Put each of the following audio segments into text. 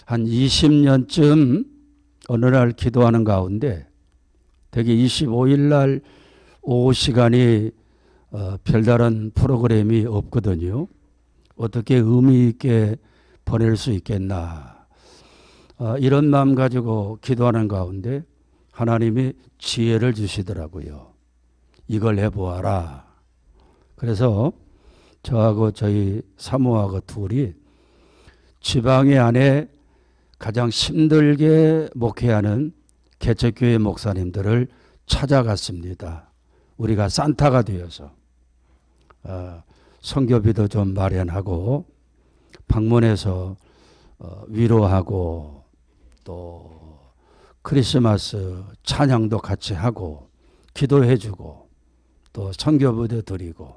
한 20년쯤 어느 날 기도하는 가운데 되게 25일 날 오후 시간이 별다른 프로그램이 없거든요. 어떻게 의미 있게 보낼 수 있겠나. 이런 마음 가지고 기도하는 가운데 하나님이 지혜를 주시더라고요. 이걸 해보아라. 그래서 저하고 저희 사모하고 둘이 지방의 안에 가장 힘들게 목회하는 개척교회 목사님들을 찾아갔습니다. 우리가 산타가 되어서 선교비도 좀 마련하고 방문해서 위로하고 또 크리스마스 찬양도 같이 하고 기도해주고 또 선교비도 드리고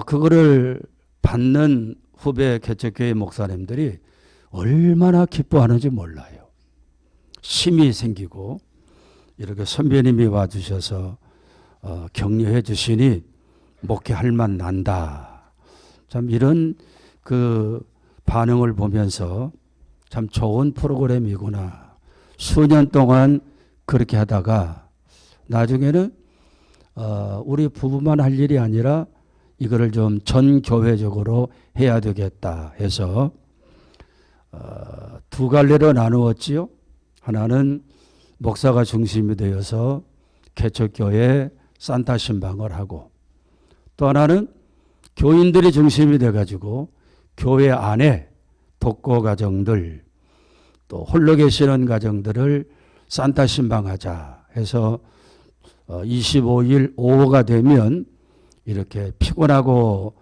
그거를 받는 후배 개척교회 목사님들이 얼마나 기뻐하는지 몰라요. 힘이 생기고 이렇게 선배님이 와주셔서 격려해 주시니 목회할 만 난다. 참 이런 그 반응을 보면서 참 좋은 프로그램이구나. 수년 동안 그렇게 하다가 나중에는 우리 부부만 할 일이 아니라 이거를 좀 전 교회적으로 해야 되겠다 해서 두 갈래로 나누었지요. 하나는 목사가 중심이 되어서 개척교회 산타 신방을 하고 또 하나는 교인들이 중심이 돼가지고 교회 안에 독거 가정들 또 홀로 계시는 가정들을 산타 신방하자 해서 25일 오후가 되면 이렇게 피곤하고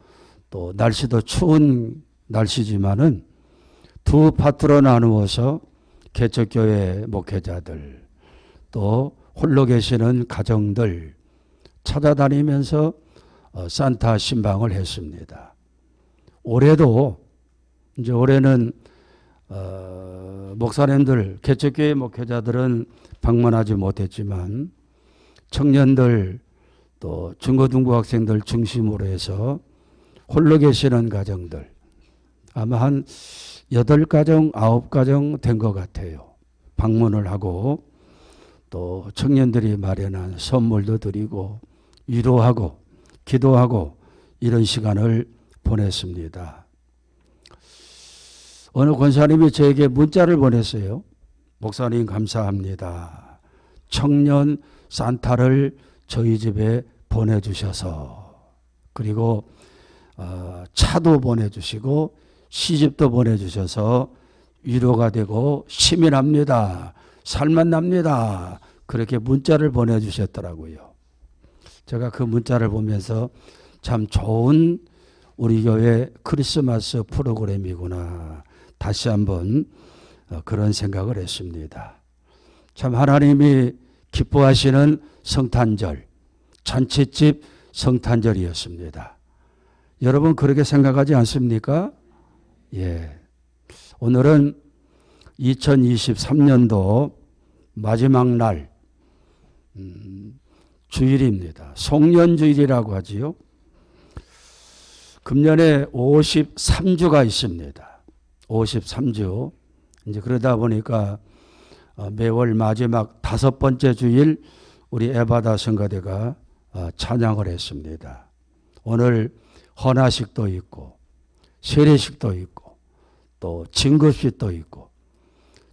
또 날씨도 추운 날씨지만은 두 파트로 나누어서 개척교회 목회자들 또 홀로 계시는 가정들 찾아다니면서 산타 신방을 했습니다. 올해도 이제 올해는 목사님들 개척교회 목회자들은 방문하지 못했지만 청년들 또 중고등부 학생들 중심으로 해서 홀로 계시는 가정들 아마 한 8가정, 9가정 된 것 같아요. 방문을 하고 또 청년들이 마련한 선물도 드리고 위로하고 기도하고 이런 시간을 보냈습니다. 어느 권사님이 저에게 문자를 보냈어요. 목사님 감사합니다. 청년 산타를 저희 집에 보내주셔서 그리고 차도 보내주시고 시집도 보내주셔서 위로가 되고 힘이 납니다. 살만 납니다. 그렇게 문자를 보내주셨더라고요. 제가 그 문자를 보면서 참 좋은 우리 교회 크리스마스 프로그램이구나. 다시 한번 그런 생각을 했습니다. 참 하나님이 기뻐하시는 성탄절, 잔치집 성탄절이었습니다. 여러분 그렇게 생각하지 않습니까? 예. 오늘은 2023년도 마지막 날 주일입니다. 송년주일이라고 하지요. 금년에 53주가 있습니다. 53주. 이제 그러다 보니까 매월 마지막 5번째 주일 우리 에바다 성가대가 찬양을 했습니다. 오늘 헌화식도 있고 세례식도 있고 또 진급식도 있고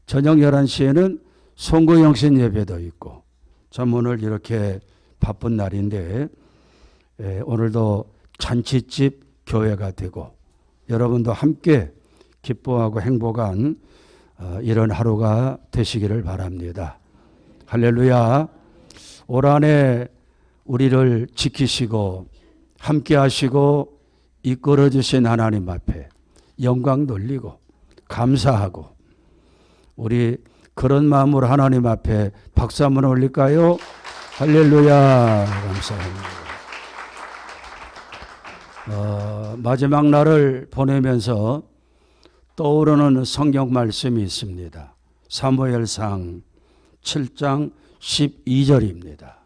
저녁 11시에는 송구영신 예배도 있고 참 오늘 이렇게 바쁜 날인데 오늘도 잔치집 교회가 되고 여러분도 함께 기뻐하고 행복한 이런 하루가 되시기를 바랍니다. 할렐루야. 올 한해 우리를 지키시고 함께 하시고 이끌어 주신 하나님 앞에 영광 돌리고 감사하고 우리 그런 마음으로 하나님 앞에 박수 한번 올릴까요? 할렐루야. 감사합니다. 마지막 날을 보내면서 떠오르는 성경 말씀이 있습니다. 사무엘상 7장 12절입니다.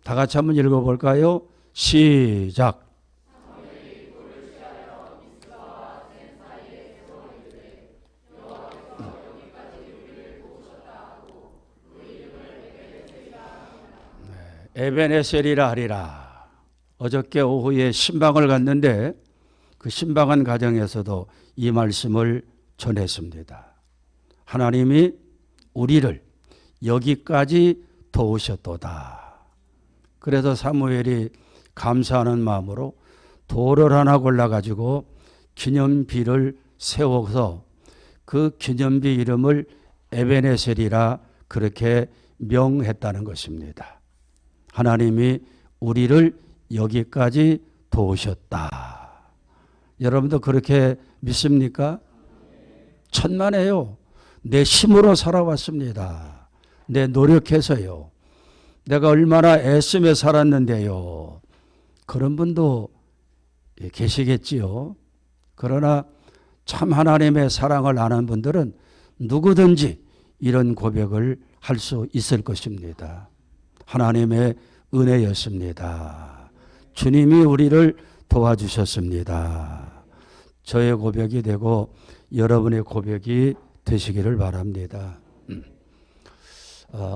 다 같이 한번 읽어볼까요? 시작. 에베네셀이라 하리라. 어저께 오후에 신방을 갔는데 그 신방한 가정에서도 이 말씀을 전했습니다. 하나님이 우리를 여기까지 도우셨도다. 그래서 사무엘이 감사하는 마음으로 돌을 하나 골라가지고 기념비를 세워서 그 기념비 이름을 에베네셀이라 그렇게 명했다는 것입니다. 하나님이 우리를 여기까지 도우셨다. 여러분도 그렇게 믿습니까? 천만에요. 내 힘으로 살아왔습니다. 내 노력해서요. 내가 얼마나 애쓰며 살았는데요. 그런 분도 계시겠지요. 그러나 참 하나님의 사랑을 아는 분들은 누구든지 이런 고백을 할 수 있을 것입니다. 하나님의 은혜였습니다. 주님이 우리를 도와주셨습니다. 저의 고백이 되고 여러분의 고백이 되시기를 바랍니다.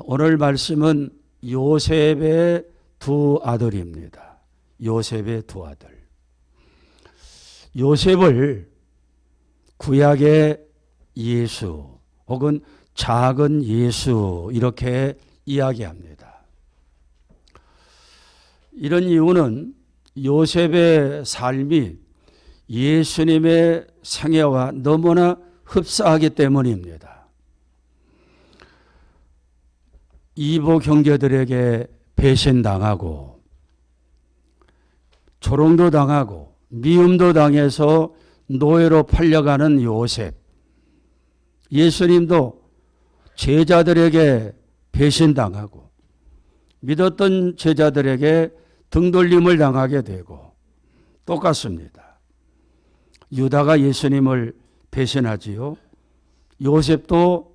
오늘 말씀은 요셉의 두 아들입니다. 요셉의 두 아들. 요셉을 구약의 예수 혹은 작은 예수 이렇게 이야기합니다. 이런 이유는 요셉의 삶이 예수님의 생애와 너무나 흡사하기 때문입니다. 이복 형제들에게 배신당하고 조롱도 당하고 미움도 당해서 노예로 팔려가는 요셉. 예수님도 제자들에게 배신당하고 믿었던 제자들에게 등돌림을 당하게 되고 똑같습니다. 유다가 예수님을 배신하지요. 요셉도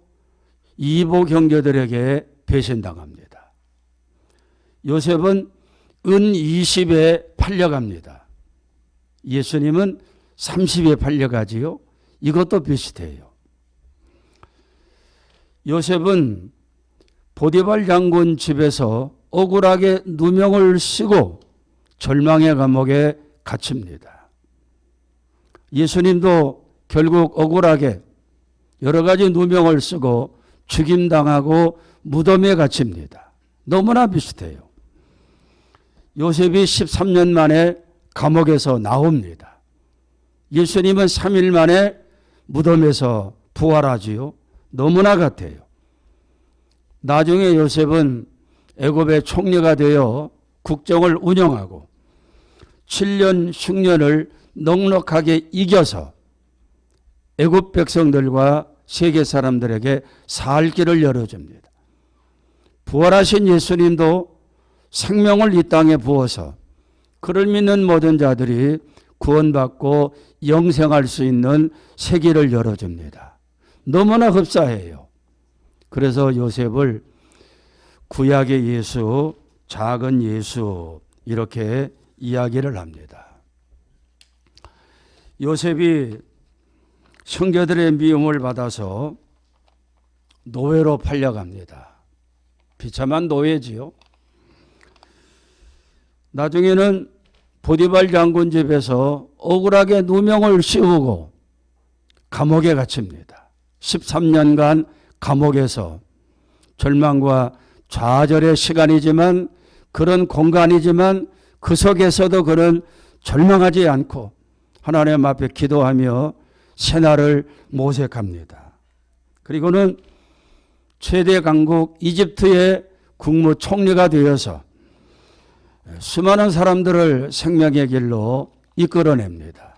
이복 형제들에게 배신당합니다. 요셉은 은 20에 팔려갑니다. 예수님은 30에 팔려가지요. 이것도 비슷해요. 요셉은 보디발 장군 집에서 억울하게 누명을 쓰고 절망의 감옥에 갇힙니다. 예수님도 결국 억울하게 여러 가지 누명을 쓰고 죽임당하고 무덤에 갇힙니다. 너무나 비슷해요. 요셉이 13년 만에 감옥에서 나옵니다. 예수님은 3일 만에 무덤에서 부활하지요. 너무나 같아요. 나중에 요셉은 애굽의 총리가 되어 국정을 운영하고 7년 흉년을 넉넉하게 이겨서 애굽 백성들과 세계 사람들에게 살 길을 열어줍니다. 부활하신 예수님도 생명을 이 땅에 부어서 그를 믿는 모든 자들이 구원받고 영생할 수 있는 세계를 열어줍니다. 너무나 흡사해요. 그래서 요셉을 구약의 예수, 작은 예수 이렇게 이야기를 합니다. 요셉이 형제들의 미움을 받아서 노예로 팔려갑니다. 비참한 노예지요. 나중에는 보디발 장군 집에서 억울하게 누명을 씌우고 감옥에 갇힙니다. 13년간 감옥에서 절망과 좌절의 시간이지만 그런 공간이지만 그 속에서도 그는 절망하지 않고 하나님 앞에 기도하며 새날을 모색합니다. 그리고는 최대 강국 이집트의 국무총리가 되어서 수많은 사람들을 생명의 길로 이끌어냅니다.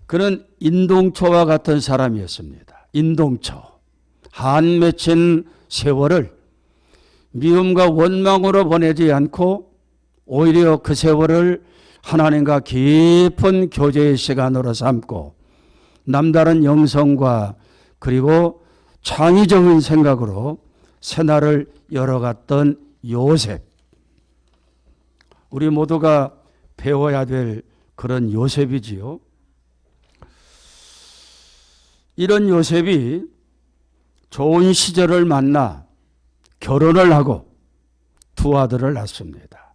그는 인동초와 같은 사람이었습니다. 인동초. 한 맺힌 세월을 미움과 원망으로 보내지 않고 오히려 그 세월을 하나님과 깊은 교제의 시간으로 삼고 남다른 영성과 그리고 창의적인 생각으로 새날을 열어갔던 요셉. 우리 모두가 배워야 될 그런 요셉이지요. 이런 요셉이 좋은 시절을 만나 결혼을 하고 두 아들을 낳습니다.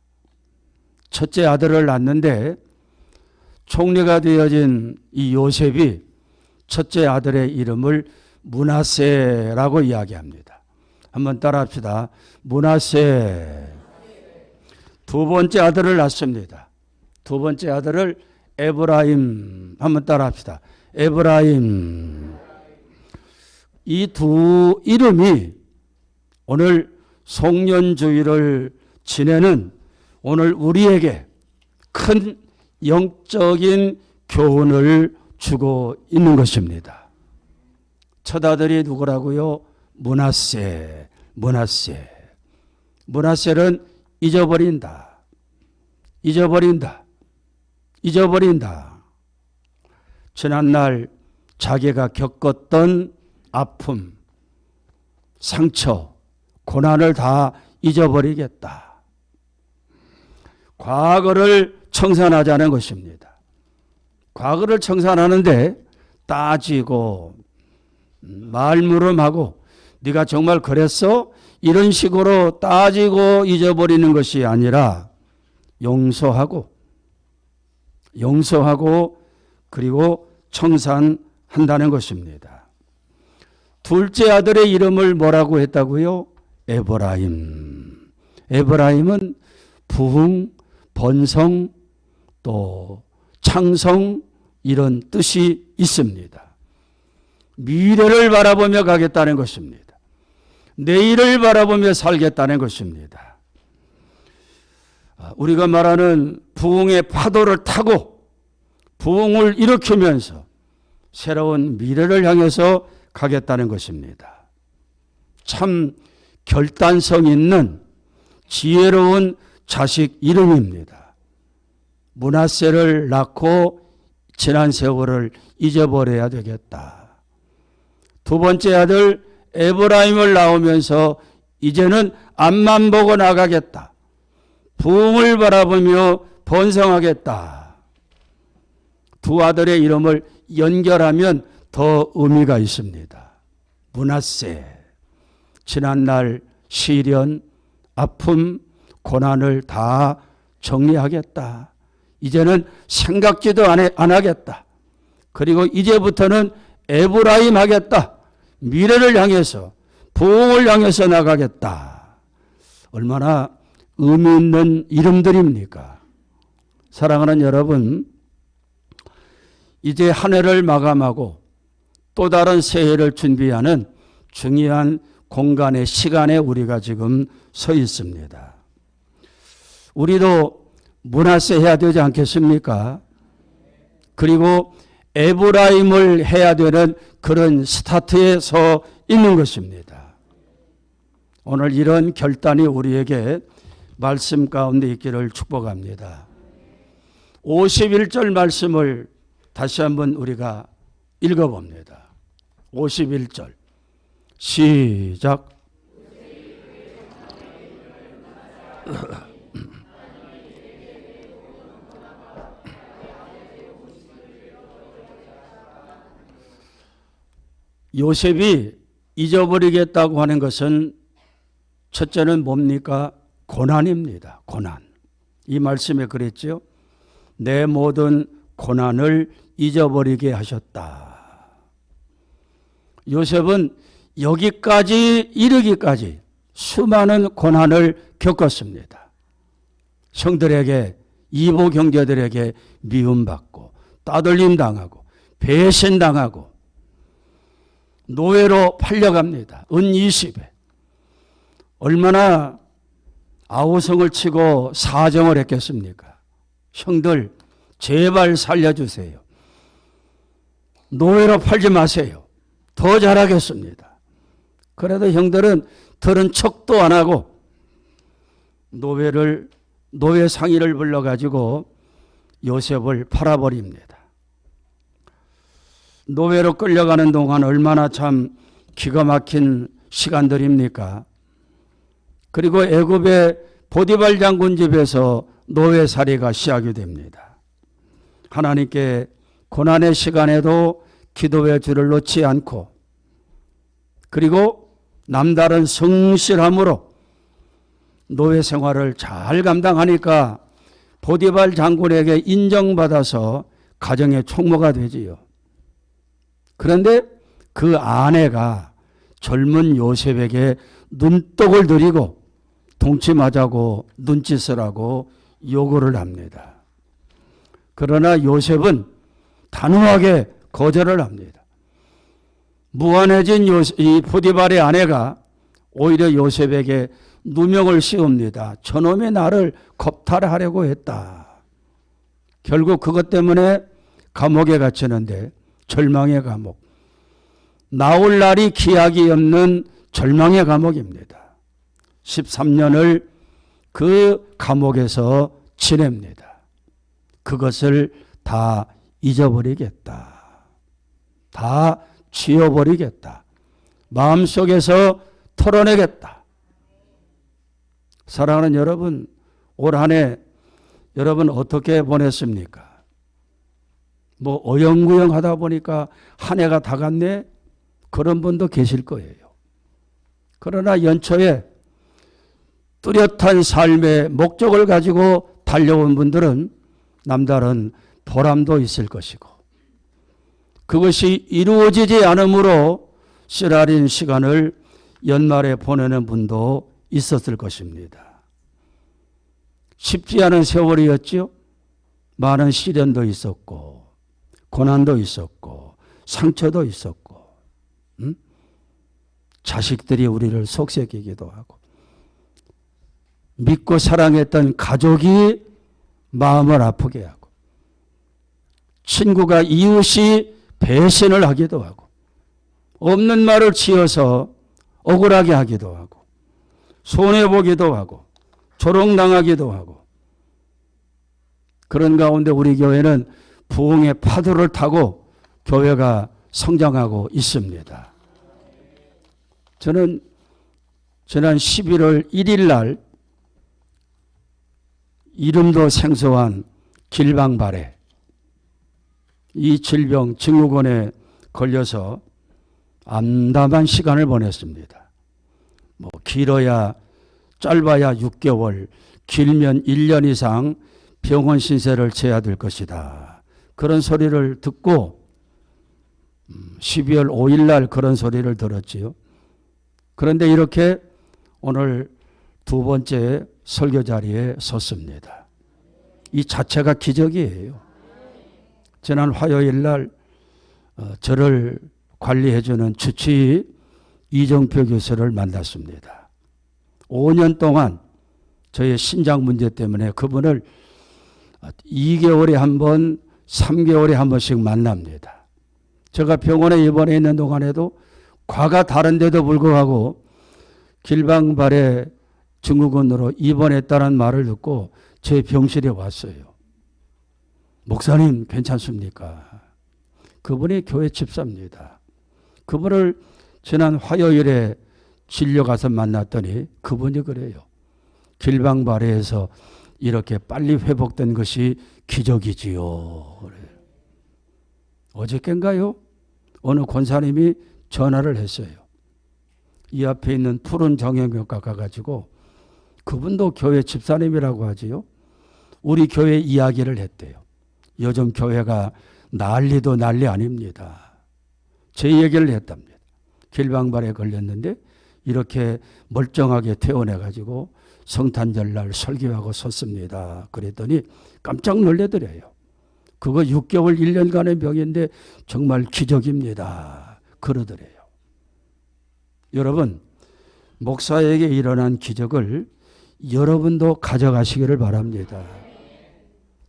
첫째 아들을 낳는데 총리가 되어진 이 요셉이 첫째 아들의 이름을 므낫세라고 이야기합니다. 한번 따라합시다. 므낫세. 두 번째 아들을 낳습니다. 두 번째 아들을 에브라임. 한번 따라합시다. 에브라임. 이 두 이름이 오늘 송년주일을 지내는 오늘 우리에게 큰 영적인 교훈을 주고 있는 것입니다. 첫 아들이 누구라고요? 므낫세. 므낫세. 므낫세는 잊어버린다. 잊어버린다. 잊어버린다. 지난날 자기가 겪었던 아픔, 상처, 고난을 다 잊어버리겠다. 과거를 청산하자는 것입니다. 과거를 청산하는데 따지고 말무름하고 네가 정말 그랬어? 이런 식으로 따지고 잊어버리는 것이 아니라 용서하고 그리고 청산한다는 것입니다. 둘째 아들의 이름을 뭐라고 했다고요? 에브라임. 에브라임은 부흥, 번성, 또 창성 이런 뜻이 있습니다. 미래를 바라보며 가겠다는 것입니다. 내일을 바라보며 살겠다는 것입니다. 우리가 말하는 부흥의 파도를 타고 부흥을 일으키면서 새로운 미래를 향해서 가겠다는 것입니다. 참 결단성 있는 지혜로운 자식 이름입니다. 므낫세를 낳고 지난 세월을 잊어버려야 되겠다. 두 번째 아들 에브라임을 낳으면서 이제는 앞만 보고 나가겠다. 부흥을 바라보며 번성하겠다. 두 아들의 이름을 연결하면 더 의미가 있습니다. 므낫세. 지난날 시련, 아픔, 고난을 다 정리하겠다. 이제는 생각지도 안 하겠다. 그리고 이제부터는 에브라임 하겠다. 미래를 향해서, 부흥을 향해서 나가겠다. 얼마나 의미 있는 이름들입니까? 사랑하는 여러분, 이제 한 해를 마감하고 또 다른 새해를 준비하는 중요한 공간의 시간에 우리가 지금 서 있습니다. 우리도 므낫세 해야 되지 않겠습니까? 그리고 에브라임을 해야 되는 그런 스타트에 서 있는 것입니다. 오늘 이런 결단이 우리에게 말씀 가운데 있기를 축복합니다. 51절 말씀을 다시 한번 우리가 읽어봅니다. 51절 시작. 요셉이 잊어버리겠다고 하는 것은 첫째는 뭡니까? 고난입니다. 고난. 이 말씀에 그랬죠. 내 모든 고난을 잊어버리게 하셨다. 요셉은 여기까지 이르기까지 수많은 고난을 겪었습니다. 형들에게, 이보 형제들에게 미움받고 따돌림 당하고 배신당하고 노예로 팔려갑니다. 은 20에. 얼마나 아우성을 치고 사정을 했겠습니까? 형들 제발 살려주세요. 노예로 팔지 마세요. 더 잘하겠습니다. 그래도 형들은 들은 척도 안 하고 노예 상의를 불러가지고 요셉을 팔아버립니다. 노예로 끌려가는 동안 얼마나 참 기가 막힌 시간들입니까? 그리고 애굽의 보디발 장군 집에서 노예살이가 시작이 됩니다. 하나님께 고난의 시간에도 기도의 줄을 놓지 않고 그리고 남다른 성실함으로 노예 생활을 잘 감당하니까 보디발 장군에게 인정받아서 가정의 총무가 되지요. 그런데 그 아내가 젊은 요셉에게 눈독을 들이고 동침하자고 눈짓을 하고 요구를 합니다. 그러나 요셉은 단호하게 거절을 합니다. 무안해진 이 보디발의 아내가 오히려 요셉에게 누명을 씌웁니다. 저놈이 나를 겁탈하려고 했다. 결국 그것 때문에 감옥에 갇히는데 절망의 감옥. 나올 날이 기약이 없는 절망의 감옥입니다. 13년을 그 감옥에서 지냅니다. 그것을 다 잊어버리겠다. 다 지워버리겠다. 마음속에서 털어내겠다. 사랑하는 여러분, 올 한 해 여러분 어떻게 보냈습니까? 뭐 어영부영 하다 보니까 한 해가 다 갔네? 그런 분도 계실 거예요. 그러나 연초에 뚜렷한 삶의 목적을 가지고 달려온 분들은 남다른 보람도 있을 것이고, 그것이 이루어지지 않으므로 쓰라린 시간을 연말에 보내는 분도 있었을 것입니다. 쉽지 않은 세월이었죠. 많은 시련도 있었고 고난도 있었고 상처도 있었고, 자식들이 우리를 속삭이기도 하고, 믿고 사랑했던 가족이 마음을 아프게 하고, 친구가 이웃이 배신을 하기도 하고, 없는 말을 지어서 억울하게 하기도 하고, 손해보기도 하고, 조롱당하기도 하고, 그런 가운데 우리 교회는 부흥의 파도를 타고 교회가 성장하고 있습니다. 저는 지난 11월 1일 날 이름도 생소한 길방발해, 이 질병 증후군에 걸려서 암담한 시간을 보냈습니다. 뭐 길어야 짧아야 6개월, 길면 1년 이상 병원 신세를 져야 될 것이다. 그런 소리를 듣고 12월 5일 날 그런 소리를 들었지요. 그런데 이렇게 오늘 두 번째 설교 자리에 섰습니다. 이 자체가 기적이에요. 지난 화요일 날 저를 관리해주는 주치의 이정표 교수를 만났습니다. 5년 동안 저의 신장 문제 때문에 그분을 2개월에 한 번, 3개월에 한 번씩 만납니다. 제가 병원에 입원해 있는 동안에도 과가 다른데도 불구하고 길방발해 증후군으로 입원했다는 말을 듣고 제 병실에 왔어요. 목사님 괜찮습니까? 그분이 교회 집사입니다. 그분을 지난 화요일에 진료 가서 만났더니 그분이 그래요. 길방발해에서 이렇게 빨리 회복된 것이 기적이지요. 그래요. 어저께인가요? 어느 권사님이 전화를 했어요. 이 앞에 있는 푸른 정형외과 가가지고, 그분도 교회 집사님이라고 하지요. 우리 교회 이야기를 했대요. 요즘 교회가 난리도 난리 아닙니다. 제 얘기를 했답니다. 길방발에 걸렸는데 이렇게 멀쩡하게 퇴원해가지고 성탄절날 설교하고 섰습니다. 그랬더니 깜짝 놀래더래요. 그거 6개월 1년간의 병인데 정말 기적입니다. 그러더래요. 여러분, 목사에게 일어난 기적을 여러분도 가져가시기를 바랍니다.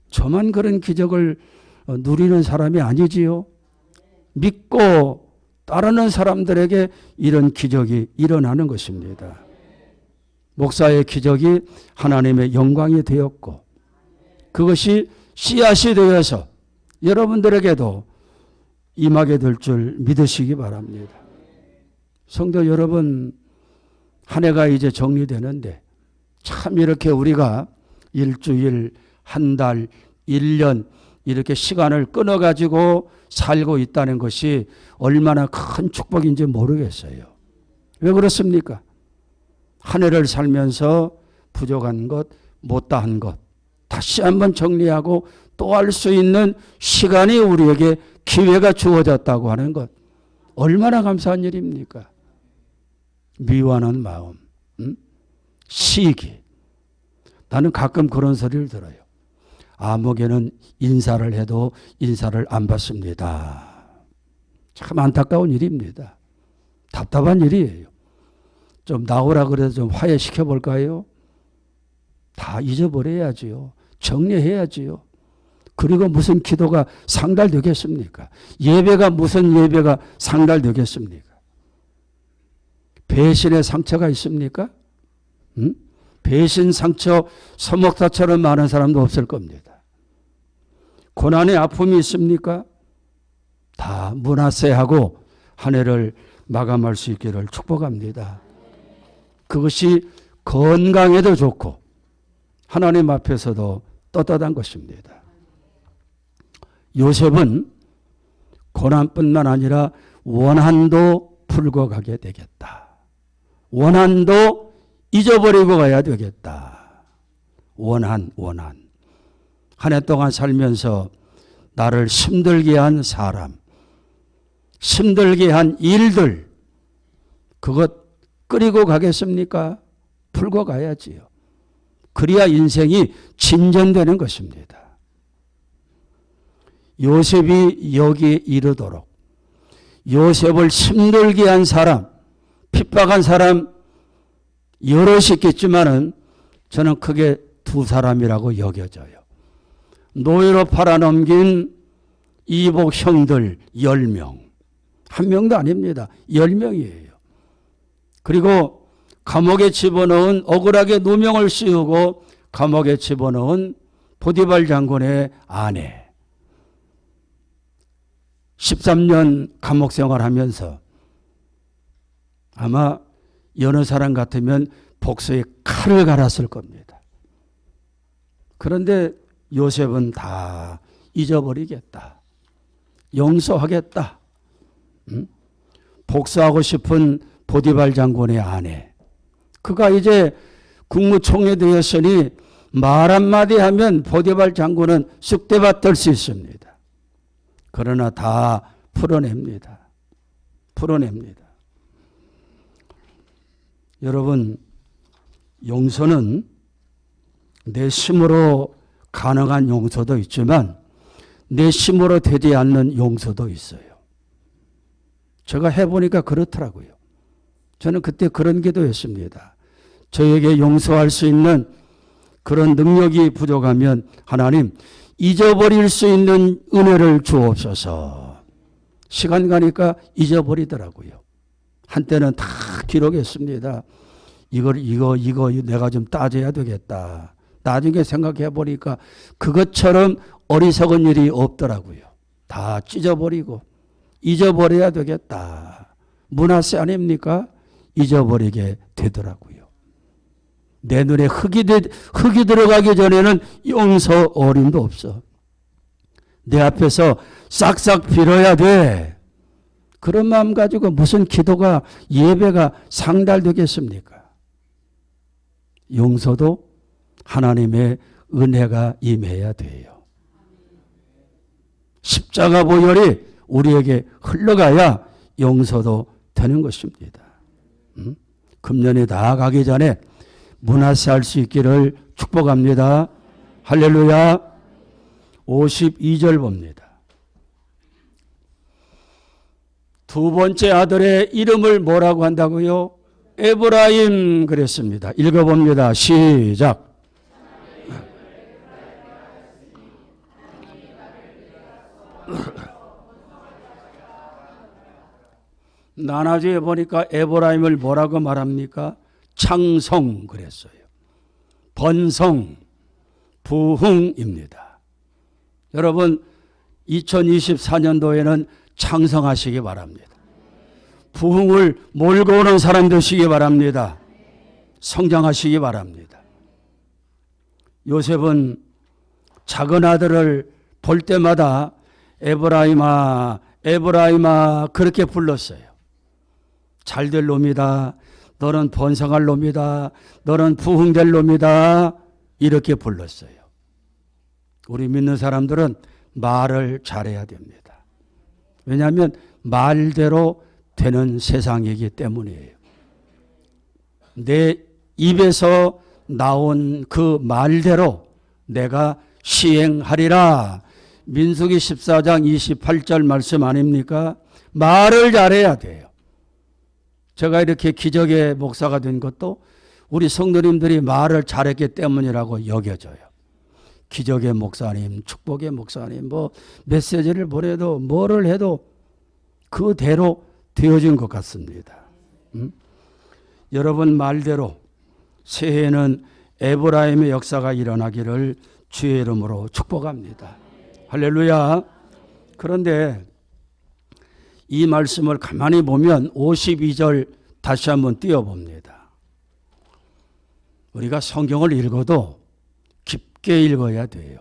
저만 그런 기적을 누리는 사람이 아니지요. 믿고 따르는 사람들에게 이런 기적이 일어나는 것입니다. 목사의 기적이 하나님의 영광이 되었고, 그것이 씨앗이 되어서 여러분들에게도 임하게 될 줄 믿으시기 바랍니다. 성도 여러분, 한 해가 이제 정리되는데 참 이렇게 우리가 일주일, 한 달, 1년 이렇게 시간을 끊어가지고 살고 있다는 것이 얼마나 큰 축복인지 모르겠어요. 왜 그렇습니까? 한 해를 살면서 부족한 것, 못다한 것 다시 한번 정리하고 또 할 수 있는 시간이 우리에게 기회가 주어졌다고 하는 것 얼마나 감사한 일입니까? 미워하는 마음, 시기. 나는 가끔 그런 소리를 들어요. 아무개는 인사를 해도 인사를 안 받습니다. 참 안타까운 일입니다. 답답한 일이에요. 좀 나오라 그래서 좀 화해시켜 볼까요? 다 잊어버려야지요. 정리해야지요. 그리고 무슨 기도가 상달되겠습니까? 예배가 무슨 예배가 상달되겠습니까? 배신의 상처가 있습니까? 배신 상처 서목사처럼 많은 사람도 없을 겁니다. 고난의 아픔이 있습니까? 다 문화세하고 한 해를 마감할 수 있기를 축복합니다. 그것이 건강에도 좋고 하나님 앞에서도 떳떳한 것입니다. 요셉은 고난뿐만 아니라 원한도 풀고 가게 되겠다. 원한도 잊어버리고 가야 되겠다. 원한. 한 해 동안 살면서 나를 힘들게 한 사람, 힘들게 한 일들, 그것 끓이고 가겠습니까? 풀고 가야지요. 그래야 인생이 진전되는 것입니다. 요셉이 여기에 이르도록 요셉을 힘들게 한 사람, 핍박한 사람 여럿이 있겠지만은 저는 크게 두 사람이라고 여겨져요. 노예로 팔아넘긴 이복 형들 10명. 한 명도 아닙니다. 10명이에요. 그리고 감옥에 집어넣은 억울하게 누명을 씌우고 감옥에 집어넣은 보디발 장군의 아내. 13년 감옥 생활하면서 아마 여느 사람 같으면 복수에 칼을 갈았을 겁니다. 그런데 요셉은 다 잊어버리겠다. 용서하겠다. 복수하고 싶은 보디발 장군의 아내. 그가 이제 국무총리 되었으니 말 한마디 하면 보디발 장군은 쑥대밭 될 수 있습니다. 그러나 다 풀어냅니다. 여러분, 용서는 내 힘으로 가능한 용서도 있지만 내 힘으로 되지 않는 용서도 있어요. 제가 해보니까 그렇더라고요. 저는 그때 그런 기도했습니다. 저에게 용서할 수 있는 그런 능력이 부족하면 하나님 잊어버릴 수 있는 은혜를 주옵소서. 시간 가니까 잊어버리더라고요. 한때는 다 기록했습니다. 이거 내가 좀 따져야 되겠다. 나중에 생각해 보니까 그것처럼 어리석은 일이 없더라고요. 다 찢어버리고 잊어버려야 되겠다. 문화세 아닙니까? 잊어버리게 되더라고요. 내 눈에 흙이 들어가기 전에는 용서 어림도 없어. 내 앞에서 싹싹 빌어야 돼. 그런 마음 가지고 무슨 기도가 예배가 상달되겠습니까? 용서도 하나님의 은혜가 임해야 돼요. 십자가 보혈이 우리에게 흘러가야 용서도 되는 것입니다. 금년이 다 가기 전에 문화세 할 수 있기를 축복합니다. 할렐루야. 52절 봅니다. 두 번째 아들의 이름을 뭐라고 한다고요? 에브라임 그랬습니다. 읽어봅니다. 시작. 나나주에 보니까 에브라임을 뭐라고 말합니까? 창성 그랬어요. 번성, 부흥입니다. 여러분 2024년도에는 창성하시기 바랍니다. 부흥을 몰고 오는 사람 되시기 바랍니다. 성장하시기 바랍니다. 요셉은 작은 아들을 볼 때마다 에브라임아, 에브라임아 그렇게 불렀어요. 잘될 놈이다. 너는 번성할 놈이다. 너는 부흥될 놈이다. 이렇게 불렀어요. 우리 믿는 사람들은 말을 잘해야 됩니다. 왜냐하면 말대로 되는 세상이기 때문이에요. 내 입에서 나온 그 말대로 내가 시행하리라. 민수기 14장 28절 말씀 아닙니까? 말을 잘해야 돼요. 제가 이렇게 기적의 목사가 된 것도 우리 성도님들이 말을 잘했기 때문이라고 여겨져요. 기적의 목사님, 축복의 목사님, 뭐 메시지를 보내도 뭐를 해도 그대로 되어진 것 같습니다. 여러분 말대로 새해에는 에브라임의 역사가 일어나기를 주의 이름으로 축복합니다. 할렐루야. 그런데 이 말씀을 가만히 보면 52절 다시 한번 띄워봅니다. 우리가 성경을 읽어도 깊게 읽어야 돼요.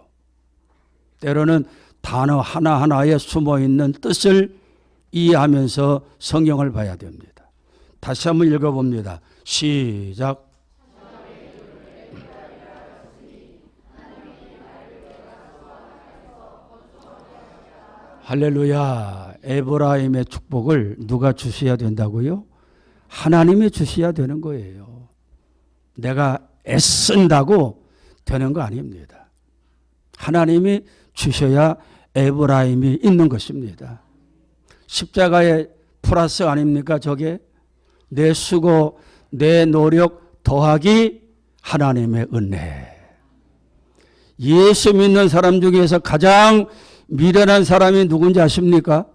때로는 단어 하나하나에 숨어있는 뜻을 이해하면서 성경을 봐야 됩니다. 다시 한번 읽어봅니다. 시작. 할렐루야. 에브라임의 축복을 누가 주셔야 된다고요? 하나님이 주셔야 되는 거예요. 내가 애쓴다고 되는 거 아닙니다. 하나님이 주셔야 에브라임이 있는 것입니다. 십자가의 플러스 아닙니까? 저게 내 수고, 내 노력 더하기 하나님의 은혜. 예수 믿는 사람 중에서 가장 미련한 사람이 누군지 아십니까?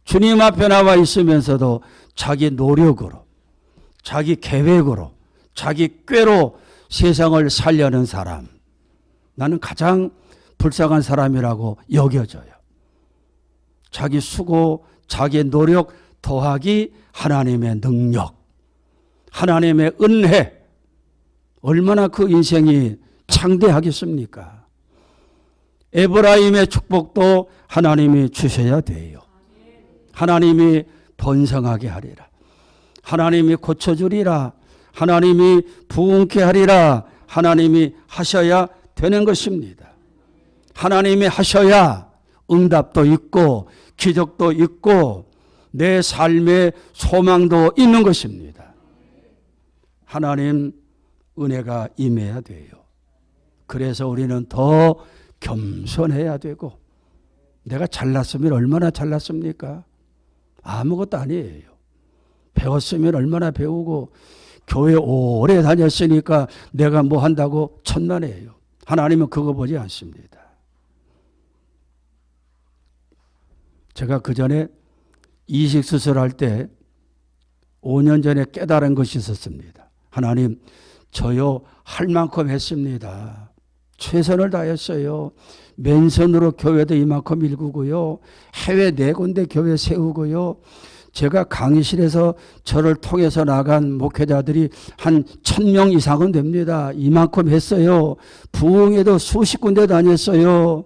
주님 앞에 나와 있으면서도 자기 노력으로, 자기 계획으로, 자기 꾀로 세상을 살려는 사람. 나는 가장 불쌍한 사람이라고 여겨져요. 자기 수고, 자기 노력 더하기 하나님의 능력, 하나님의 은혜. 얼마나 그 인생이 창대하겠습니까? 에브라임의 축복도 하나님이 주셔야 돼요. 하나님이 번성하게 하리라. 하나님이 고쳐주리라. 하나님이 부흥케 하리라. 하나님이 하셔야 되는 것입니다. 하나님이 하셔야 응답도 있고 기적도 있고 내 삶의 소망도 있는 것입니다. 하나님 은혜가 임해야 돼요. 그래서 우리는 더 겸손해야 되고, 내가 잘났으면 얼마나 잘났습니까? 아무것도 아니에요. 배웠으면 얼마나 배우고, 교회 오래 다녔으니까 내가 뭐 한다고 천만에요. 하나님은 그거 보지 않습니다. 제가 그 전에 이식 수술할 때 5년 전에 깨달은 것이 있었습니다. 하나님, 저요 할 만큼 했습니다. 최선을 다했어요. 맨손으로 교회도 이만큼 일구고요. 해외 4군데 교회 세우고요. 제가 강의실에서 저를 통해서 나간 목회자들이 한 1000명 이상은 됩니다. 이만큼 했어요. 부흥에도 수십 군데 다녔어요.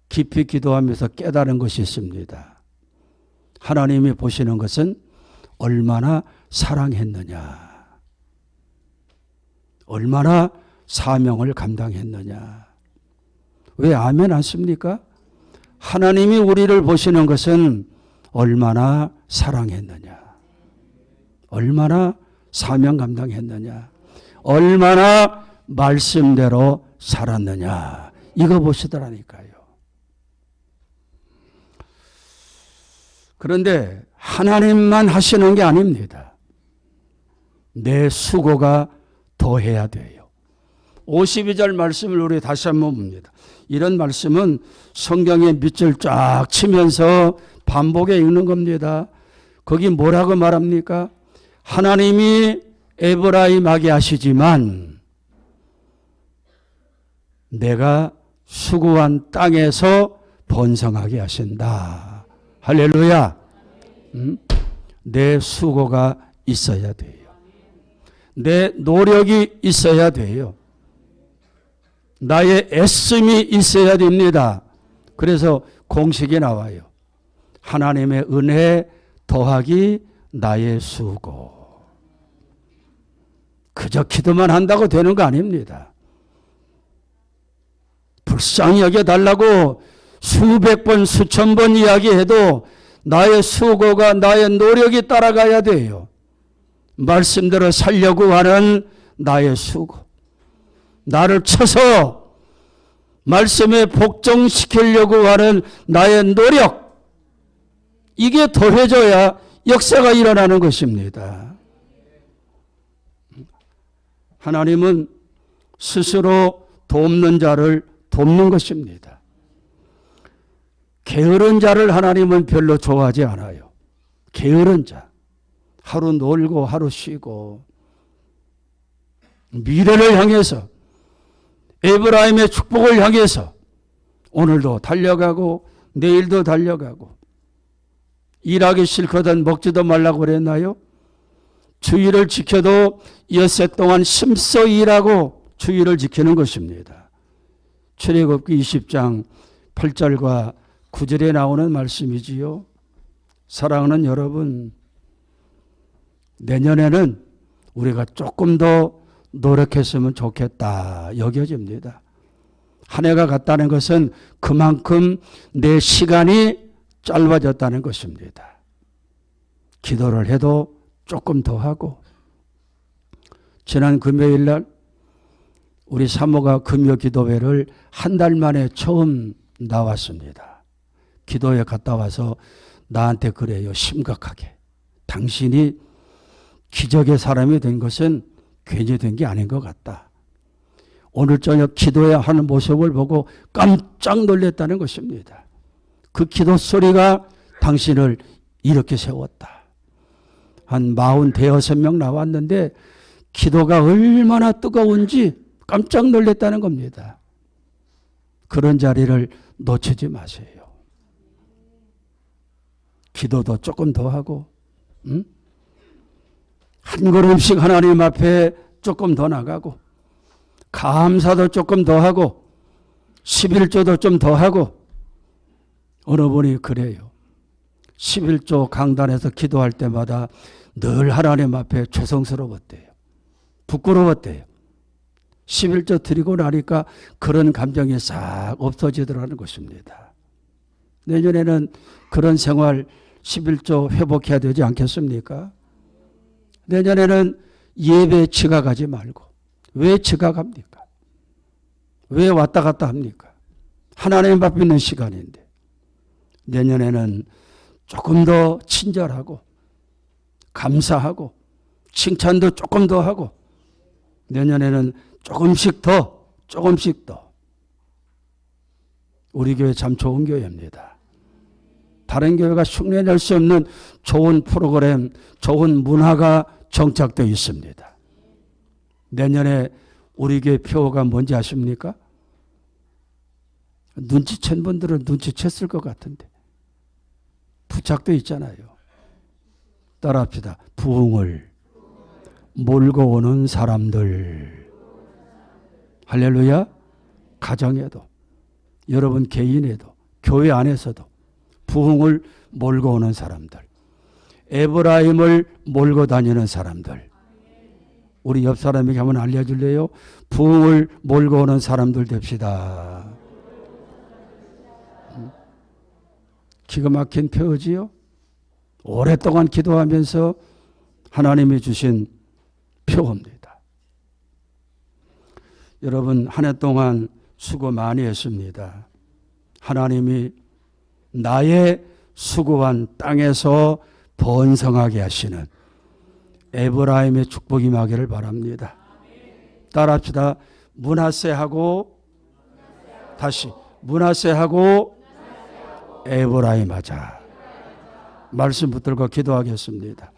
깊이 기도하면서 깨달은 것이 있습니다. 하나님이 보시는 것은 얼마나 사랑했느냐, 얼마나 사명을 감당했느냐. 왜 아멘 안 씁니까? 하나님이 우리를 보시는 것은 얼마나 사랑했느냐, 얼마나 사명 감당했느냐, 얼마나 말씀대로 살았느냐, 이거 보시더라니까요. 그런데 하나님만 하시는 게 아닙니다. 내 수고가 더해야 돼요. 52절 말씀을 우리 다시 한번 봅니다. 이런 말씀은 성경에 밑줄 쫙 치면서 반복해 읽는 겁니다. 거기 뭐라고 말합니까? 하나님이 에브라임하게 하시지만 내가 수고한 땅에서 번성하게 하신다. 할렐루야. 내 수고가 있어야 돼요. 내 노력이 있어야 돼요. 나의 애씀이 있어야 됩니다. 그래서 공식이 나와요. 하나님의 은혜 더하기 나의 수고. 그저 기도만 한다고 되는 거 아닙니다. 불쌍히 여겨달라고 수백 번 수천 번 이야기해도 나의 수고가 나의 노력이 따라가야 돼요. 말씀대로 살려고 하는 나의 수고, 나를 쳐서 말씀에 복종시키려고 하는 나의 노력, 이게 더해져야 역사가 일어나는 것입니다. 하나님은 스스로 돕는 자를 돕는 것입니다. 게으른 자를 하나님은 별로 좋아하지 않아요. 게으른 자, 하루 놀고 하루 쉬고 미래를 향해서 에브라임의 축복을 향해서 오늘도 달려가고 내일도 달려가고 일하기 싫거든 먹지도 말라고 그랬나요? 주의를 지켜도 엿새 동안 힘써 일하고 주의를 지키는 것입니다. 출애굽기 20장 8절과 9절에 나오는 말씀이지요. 사랑하는 여러분, 내년에는 우리가 조금 더 노력했으면 좋겠다 여겨집니다. 한 해가 갔다는 것은 그만큼 내 시간이 짧아졌다는 것입니다. 기도를 해도 조금 더 하고, 지난 금요일 날 우리 사모가 금요 기도회를 한 달 만에 처음 나왔습니다. 기도회 갔다 와서 나한테 그래요. 심각하게. 당신이 기적의 사람이 된 것은 괜히 된 게 아닌 것 같다. 오늘 저녁 기도회 하는 모습을 보고 깜짝 놀랐다는 것입니다. 그 기도 소리가 당신을 이렇게 세웠다. 한 46명 나왔는데 기도가 얼마나 뜨거운지 깜짝 놀랐다는 겁니다. 그런 자리를 놓치지 마세요. 기도도 조금 더 하고, 한 걸음씩 하나님 앞에 조금 더 나가고, 감사도 조금 더 하고, 11조도 좀 더 하고. 어느 분이 그래요. 11조 강단에서 기도할 때마다 늘 하나님 앞에 죄송스러웠대요. 부끄러웠대요. 11조 드리고 나니까 그런 감정이 싹 없어지더라는 것입니다. 내년에는 그런 생활 11조 회복해야 되지 않겠습니까? 내년에는 예배 지각하지 말고. 왜 지각합니까? 왜 왔다 갔다 합니까? 하나님 앞에 있는 시간인데. 내년에는 조금 더 친절하고 감사하고 칭찬도 조금 더 하고, 내년에는 조금씩 더 우리 교회 참 좋은 교회입니다. 다른 교회가 흉내낼 수 없는 좋은 프로그램, 좋은 문화가 정착되어 있습니다. 내년에 우리 교회 표어가 뭔지 아십니까? 눈치챈 분들은 눈치챘을 것 같은데 부착되어 있잖아요. 따라합시다. 부흥을 몰고 오는 사람들. 할렐루야. 가정에도, 여러분 개인에도, 교회 안에서도 부흥을 몰고 오는 사람들, 에브라임을 몰고 다니는 사람들. 우리 옆 사람에게 한번 알려줄래요? 부흥을 몰고 오는 사람들 됩시다. 기가 막힌 표어지요? 오랫동안 기도하면서 하나님이 주신 표어입니다. 여러분, 한 해 동안 수고 많이 했습니다. 하나님이 나의 수고한 땅에서 번성하게 하시는 에브라임의 축복이 임하기를 바랍니다. 따라합시다. 므낫세하고, 다시 므낫세하고 에브라임 하자. 말씀 붙들고 기도하겠습니다.